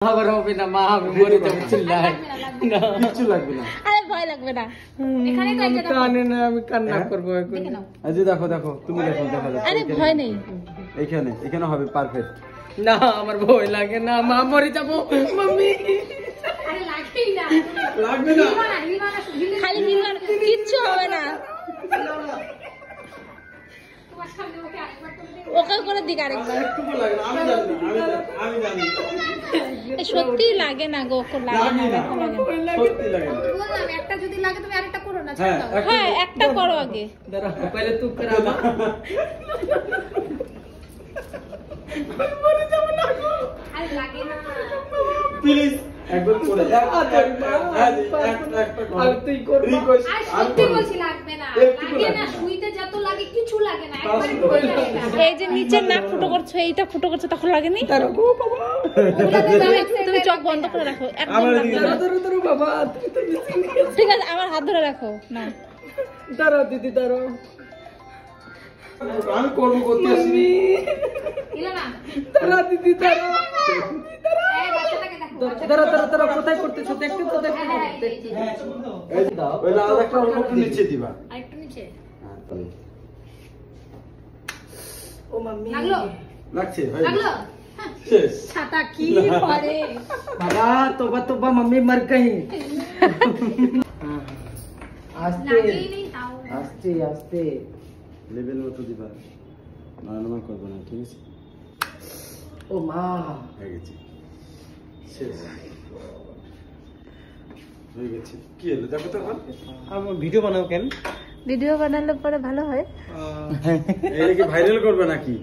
আবার হবে না মা, আমি মরে যাবো, চিল্লাই না, কিচ্ছু লাগবে না। আরে ভয় লাগবে না, এখানে তো একটা কানে না, আমি কান্না করবো এখন। দেখে নাও। এই যে দেখো দেখো, তুমি দেখো, দেখা যাচ্ছে আরে ভয় নেই। এখানে এখানে হবে পারফেক্ট। না আমার ভয় লাগে না মা, মরে যাবো মাম্মি। আরে লাগবেই না, লাগবে না। খালি হিলবা না, কিচ্ছু হবে না। তোমার সামনে ওকে আরেকবার করে দেব। ওকে করে দিক আরেকবার। একটুকু লাগে না, আমি জানি না, আমি জানি। এ সত্যি লাগে না গো, ওকে লাগে না, লাগে না, লাগে না। সত্যি লাগে না। বললাম একটা যদি লাগে তুমি আরেকটা করো না, হ্যাঁ, ছাড় দাও। হ্যাঁ একটা করো আগে। দাঁড়া পহলে তু করা মা। আরে লাগে না। প্লিজ একবার করে আর তুই কর মা। রিকোয়েস্ট আর সত্যি বলছি লাগবে না, লাগে না, শুইতে যত লাগে কিছু লাগে না, একবারই করে লাগে না। এই যে নিচের নাক ফুটো করছো, এইটা ফুটো করছো, তখন লাগেনি? দাঁড়া গো বাবা, তুমি চোখ বন্ধ করে রাখো, একদম আমার লাগবে দিকে না। দাঁড়া দাঁড়া দাঁড়া বাবা, তুমি তো বেশি নিয়েছো। ঠিক আছে, আমার হাত ধরে রাখো না। দাঁড়াও দিদি দাঁড়াও, আমি করবো করতে আসিনি। এলো না। দাঁড়া দিদি দাঁড়াও, এই বাচ্চাটাকে দেখো। দাঁড়া দাঁড়া দাঁড়া, কোথায় করতেছো দেখতে তো, দেখতে হ্যাঁ, হ্যাঁ, এই যে। এই যে দাও, ওই লাল একটা অল্প একটু নিচে দিবা। আরেকটু নিচে। হ্যাঁ, তাহলে ও মাম্মি লাগলো? লাগছে, হয়ে লাগলো? গেছে। শেষ। ছাতা কি করে? बाबा तोबा तोबा मम्मी मर गई। आस्ते লাগেই নেই তাও। आस्ते आस्ते, লেভেল মতো দিবা, নাড়ানাড়া করবে না, ঠিক আছে? ओ माँ হয়ে গেছে, শেষ হয়ে গেছে। কি হলো দেখো তো এখন। अब वीडियो बनाओ केन? ভিডিও বানালে পরে ভালো হয়। এটা কি ভাইরাল করবে নাকি?